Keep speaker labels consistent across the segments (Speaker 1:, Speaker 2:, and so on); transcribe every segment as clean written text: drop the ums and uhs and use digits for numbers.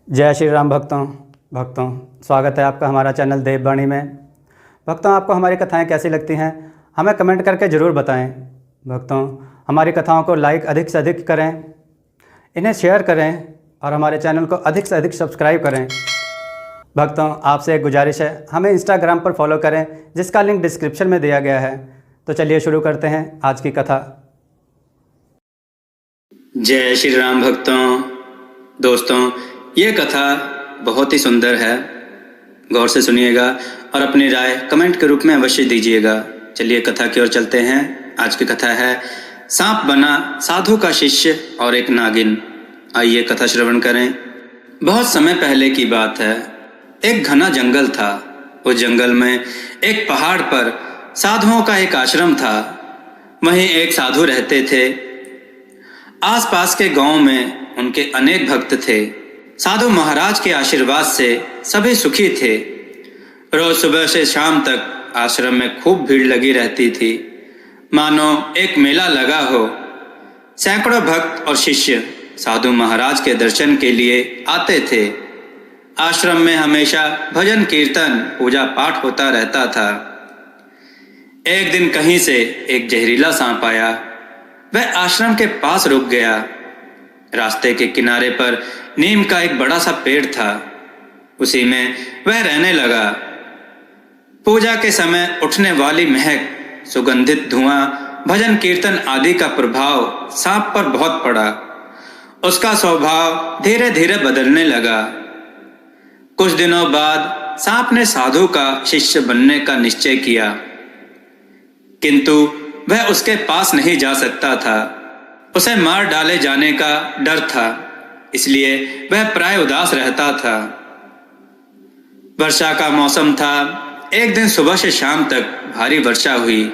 Speaker 1: जय श्री राम भक्तों स्वागत है आपका हमारा चैनल देववाणी में। भक्तों, आपको हमारी कथाएं कैसी लगती हैं हमें कमेंट करके ज़रूर बताएं। भक्तों, हमारी कथाओं को लाइक अधिक से अधिक करें, इन्हें शेयर करें और हमारे चैनल को अधिक से अधिक सब्सक्राइब करें। भक्तों, आपसे एक गुजारिश है, हमें इंस्टाग्राम पर फॉलो करें जिसका लिंक डिस्क्रिप्शन में दिया गया है। तो चलिए शुरू करते हैं आज की कथा।
Speaker 2: जय श्री राम दोस्तों, ये कथा बहुत ही सुंदर है। गौर से सुनिएगा और अपनी राय कमेंट के रूप में अवश्य दीजिएगा। चलिए कथा की ओर चलते हैं। आज की कथा है सांप बना साधु का शिष्य और एक नागिन। आइए कथा श्रवण करें। बहुत समय पहले की बात है। एक घना जंगल था। उस जंगल में एक पहाड़ पर साधुओं का एक आश्रम था। वहीं एक साधु रहते थे। आसपास के गांव में उनके अनेक भक्त थे। साधु महाराज के आशीर्वाद से सभी सुखी थे। रोज सुबह से शाम तक आश्रम में खूब भीड़ लगी रहती थी, मानो एक मेला लगा हो। सैकड़ों भक्त और शिष्य साधु महाराज के दर्शन के लिए आते थे। आश्रम में हमेशा भजन कीर्तन पूजा पाठ होता रहता था। एक दिन कहीं से एक जहरीला सांप आया। वह आश्रम के पास रुक गया। रास्ते के किनारे पर नीम का एक बड़ा सा पेड़ था। उसी में वह रहने लगा। पूजा के समय उठने वाली महक, सुगंधित धुआं, भजन कीर्तन आदि का प्रभाव सांप पर बहुत पड़ा। उसका स्वभाव धीरे धीरे बदलने लगा। कुछ दिनों बाद सांप ने साधु का शिष्य बनने का निश्चय किया, किंतु वह उसके पास नहीं जा सकता था। उसे मार डाले जाने का डर था, इसलिए वह प्राय उदास रहता था। वर्षा का मौसम था। एक दिन सुबह से शाम तक भारी वर्षा हुई।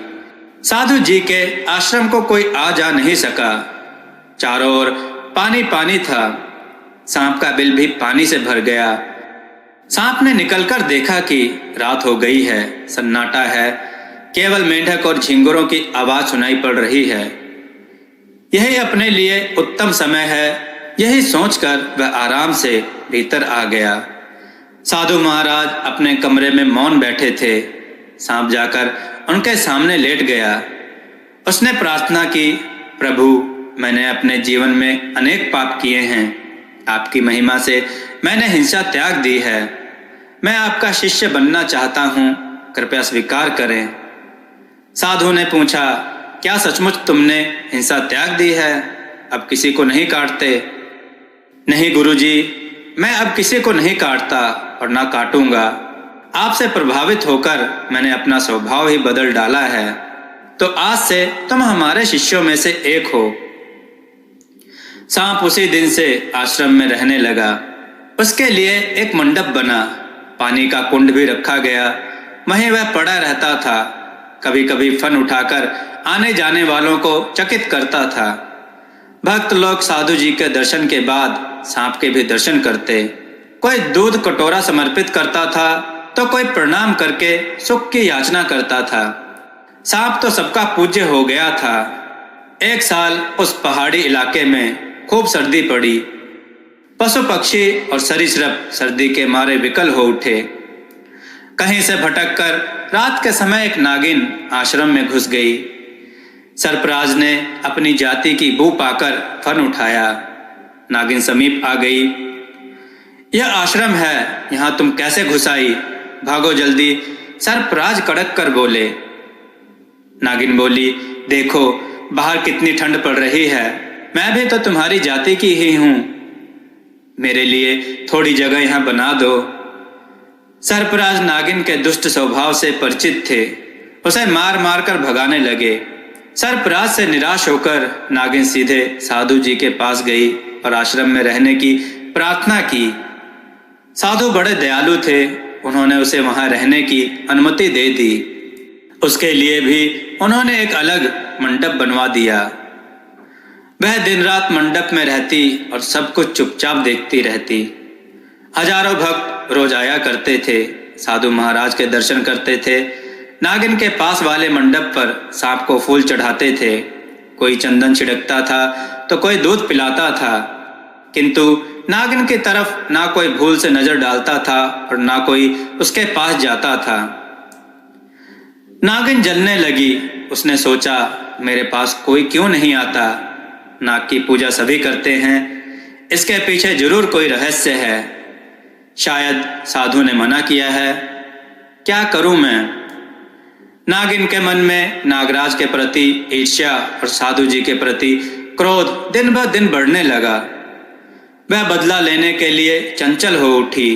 Speaker 2: साधु जी के आश्रम को कोई आ जा नहीं सका। चारों ओर पानी पानी था। सांप का बिल भी पानी से भर गया। सांप ने निकलकर देखा कि रात हो गई है, सन्नाटा है, केवल मेंढक और झिंगुरों की आवाज सुनाई पड़ रही है। यही अपने लिए उत्तम समय है। यही सोचकर वह आराम से भीतर आ गया। साधु महाराज अपने कमरे में मौन बैठे थे। सांप जाकर उनके सामने लेट गया। उसने प्रार्थना की, प्रभु, मैंने अपने जीवन में अनेक पाप किए हैं। आपकी महिमा से मैंने हिंसा त्याग दी है। मैं आपका शिष्य बनना चाहता हूँ, कृपया स्वीकार करें। साधु ने पूछा, क्या सचमुच तुमने हिंसा त्याग दी है? अब किसी को नहीं काटते? नहीं गुरुजी, मैं अब किसी को नहीं काटता और ना काटूंगा। आपसे प्रभावित होकर मैंने अपना स्वभाव ही बदल डाला है। तो आज से तुम हमारे शिष्यों में से एक हो। सांप उसी दिन से आश्रम में रहने लगा। उसके लिए एक मंडप बना। पानी का कुंड भी रखा गया। वहीं वह पड़ा रहता था। कभी कभी फन उठाकर आने जाने वालों को चकित करता था। भक्त लोग साधु जी के दर्शन के बाद सांप के भी दर्शन करते। कोई दूध कटोरा समर्पित करता था तो कोई प्रणाम करके सुख की याचना करता था। सांप तो सबका पूज्य हो गया था। एक साल उस पहाड़ी इलाके में खूब सर्दी पड़ी। पशु पक्षी और सरीसृप सर्दी के मारे विकल हो उठे। कहीं से भटककर रात के समय एक नागिन आश्रम में घुस गई। सर्पराज ने अपनी जाति की बू पाकर फन उठाया। नागिन समीप आ गई। यह आश्रम है, यहाँ तुम कैसे घुस आई? भागो जल्दी, सर्पराज कड़क कर बोले। नागिन बोली, देखो बाहर कितनी ठंड पड़ रही है। मैं भी तो तुम्हारी जाति की ही हूँ। मेरे लिए थोड़ी जगह यहाँ बना दो। सर्पराज नागिन के दुष्ट स्वभाव से परिचित थे। उसे मार मार कर भगाने लगे। सर्पराज से निराश होकर नागिन सीधे साधु जी के पास गई और आश्रम में रहने की प्रार्थना की। साधु बड़े दयालु थे। उन्होंने उसे वहां रहने की अनुमति दे दी। उसके लिए भी उन्होंने एक अलग मंडप बनवा दिया। वह दिन रात मंडप में रहती और सब कुछ चुपचाप देखती रहती। हजारों भक्त रोज आया करते थे, साधु महाराज के दर्शन करते थे। नागिन के पास वाले मंडप पर सांप को फूल चढ़ाते थे। कोई चंदन छिड़कता था तो कोई दूध पिलाता था। किंतु नागिन की तरफ ना कोई भूल से नजर डालता था और ना कोई उसके पास जाता था। नागिन जलने लगी। उसने सोचा, मेरे पास कोई क्यों नहीं आता? नाग की पूजा सभी करते हैं, इसके पीछे जरूर कोई रहस्य है। शायद साधु ने मना किया है। क्या करूं मैं? नागिन के मन में नागराज के प्रति ईर्ष्या और साधु जी के प्रति क्रोध दिन ब दिन बढ़ने लगा। वह बदला लेने के लिए चंचल हो उठी।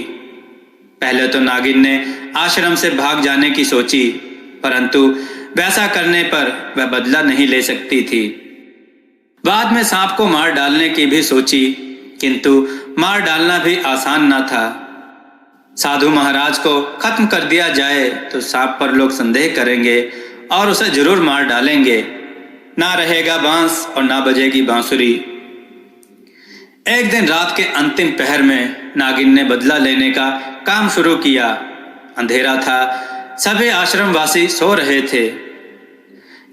Speaker 2: पहले तो नागिन ने आश्रम से भाग जाने की सोची, परंतु वैसा करने पर वह बदला नहीं ले सकती थी। बाद में सांप को मार डालने की भी सोची, किंतु मार डालना भी आसान न था। साधु महाराज को खत्म कर दिया जाए तो सांप पर लोग संदेह करेंगे और उसे जरूर मार डालेंगे। ना रहेगा बांस और ना बजेगी बांसुरी। एक दिन रात के अंतिम पहर में नागिन ने बदला लेने का काम शुरू किया। अंधेरा था, सभी आश्रमवासी सो रहे थे।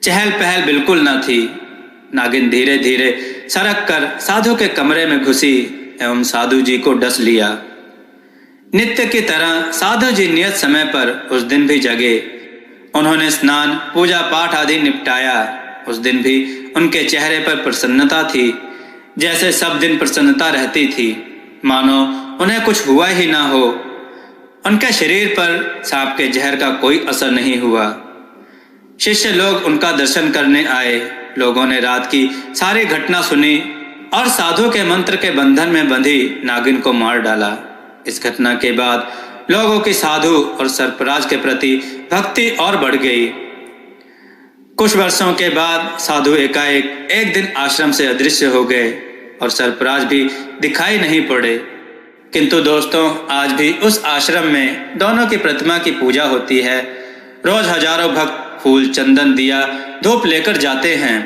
Speaker 2: चहल पहल बिल्कुल न थी। नागिन धीरे धीरे सरक कर साधु के कमरे में घुसी एवं साधु जी को डस लिया। नित्य की तरह साधु जी नियत समय पर उस दिन भी जगे। उन्होंने स्नान, पूजा पाठ आदि निपटाया। उस दिन भी उनके चेहरे पर प्रसन्नता थी, जैसे सब दिन प्रसन्नता रहती थी, मानो उन्हें कुछ हुआ ही ना हो। उनके शरीर पर सांप के जहर का कोई असर नहीं हुआ। शिष्य लोग उनका दर्शन करने आए। लोगों ने रात की सारी घटना सुनी और साधु के मंत्र के बंधन में बंधी नागिन को मार डाला। इस घटना के बाद लोगों की साधु और सर्पराज के प्रति भक्ति और बढ़ गई। कुछ वर्षों के बाद साधु एकाएक एक दिन आश्रम से अदृश्य हो गए और सर्पराज भी दिखाई नहीं पड़े। किंतु दोस्तों, आज भी उस आश्रम में दोनों की प्रतिमा की पूजा होती है। रोज हजारों भक्त फूल, चंदन, दिया, धूप लेकर जाते हैं।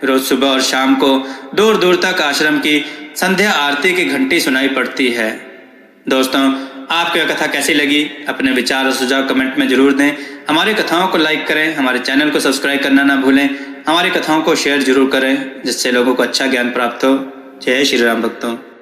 Speaker 2: रोज सुबह और शाम को दूर दूर तक आश्रम की संध्या आरती की घंटी सुनाई पड़ती है। दोस्तों, आपको यह कथा कैसी लगी? अपने विचार और सुझाव कमेंट में जरूर दें। हमारी कथाओं को लाइक करें, हमारे चैनल को सब्सक्राइब करना ना भूलें। हमारी कथाओं को शेयर जरूर करें, जिससे लोगों को अच्छा ज्ञान प्राप्त हो। जय श्री राम भक्तों।